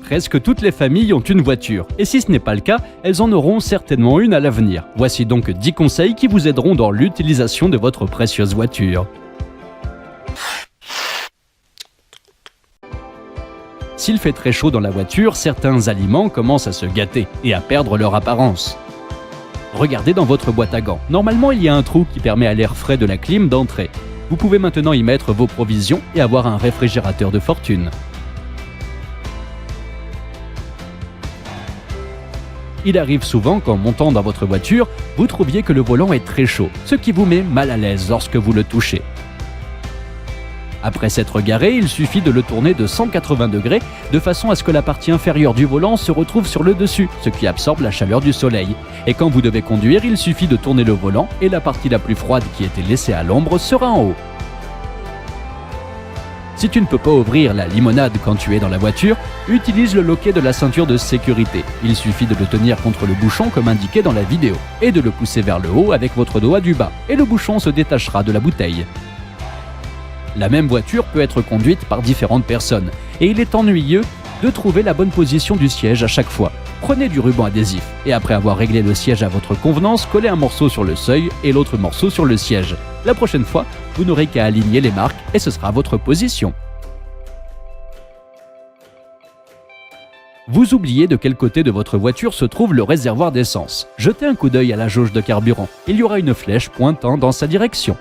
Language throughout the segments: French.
Presque toutes les familles ont une voiture, et si ce n'est pas le cas, elles en auront certainement une à l'avenir. Voici donc 10 conseils qui vous aideront dans l'utilisation de votre précieuse voiture. S'il fait très chaud dans la voiture, certains aliments commencent à se gâter et à perdre leur apparence. Regardez dans votre boîte à gants. Normalement, il y a un trou qui permet à l'air frais de la clim d'entrer. Vous pouvez maintenant y mettre vos provisions et avoir un réfrigérateur de fortune. Il arrive souvent qu'en montant dans votre voiture, vous trouviez que le volant est très chaud, ce qui vous met mal à l'aise lorsque vous le touchez. Après s'être garé, il suffit de le tourner de 180 degrés de façon à ce que la partie inférieure du volant se retrouve sur le dessus, ce qui absorbe la chaleur du soleil. Et quand vous devez conduire, il suffit de tourner le volant et la partie la plus froide qui était laissée à l'ombre sera en haut. Si tu ne peux pas ouvrir la limonade quand tu es dans la voiture, utilise le loquet de la ceinture de sécurité. Il suffit de le tenir contre le bouchon comme indiqué dans la vidéo et de le pousser vers le haut avec votre doigt du bas et le bouchon se détachera de la bouteille. La même voiture peut être conduite par différentes personnes et il est ennuyeux de trouver la bonne position du siège à chaque fois. Prenez du ruban adhésif et après avoir réglé le siège à votre convenance, collez un morceau sur le seuil et l'autre morceau sur le siège. La prochaine fois, vous n'aurez qu'à aligner les marques et ce sera votre position. Vous oubliez de quel côté de votre voiture se trouve le réservoir d'essence. Jetez un coup d'œil à la jauge de carburant. Il y aura une flèche pointant dans sa direction.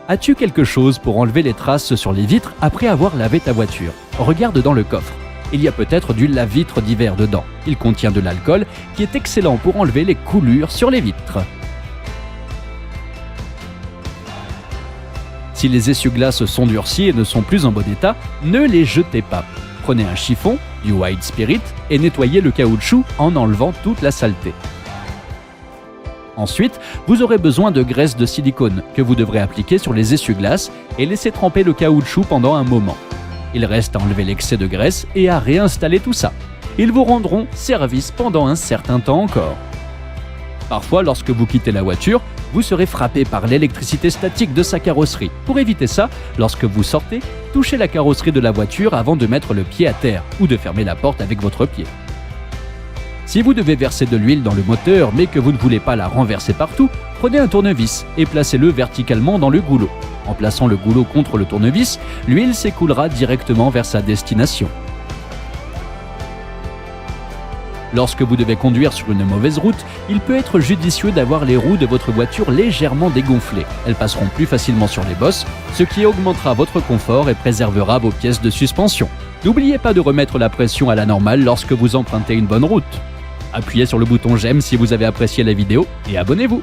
As-tu quelque chose pour enlever les traces sur les vitres après avoir lavé ta voiture? Regarde dans le coffre. Il y a peut-être du lave-vitre d'hiver dedans. Il contient de l'alcool qui est excellent pour enlever les coulures sur les vitres. Si les essuie-glaces sont durcis et ne sont plus en bon état, ne les jetez pas. Prenez un chiffon, du White Spirit et nettoyez le caoutchouc en enlevant toute la saleté. Ensuite, vous aurez besoin de graisse de silicone que vous devrez appliquer sur les essuie-glaces et laisser tremper le caoutchouc pendant un moment. Il reste à enlever l'excès de graisse et à réinstaller tout ça. Ils vous rendront service pendant un certain temps encore. Parfois, lorsque vous quittez la voiture, vous serez frappé par l'électricité statique de sa carrosserie. Pour éviter ça, lorsque vous sortez, touchez la carrosserie de la voiture avant de mettre le pied à terre ou de fermer la porte avec votre pied. Si vous devez verser de l'huile dans le moteur mais que vous ne voulez pas la renverser partout, prenez un tournevis et placez-le verticalement dans le goulot. En plaçant le goulot contre le tournevis, l'huile s'écoulera directement vers sa destination. Lorsque vous devez conduire sur une mauvaise route, il peut être judicieux d'avoir les roues de votre voiture légèrement dégonflées. Elles passeront plus facilement sur les bosses, ce qui augmentera votre confort et préservera vos pièces de suspension. N'oubliez pas de remettre la pression à la normale lorsque vous empruntez une bonne route. Appuyez sur le bouton j'aime si vous avez apprécié la vidéo et abonnez-vous.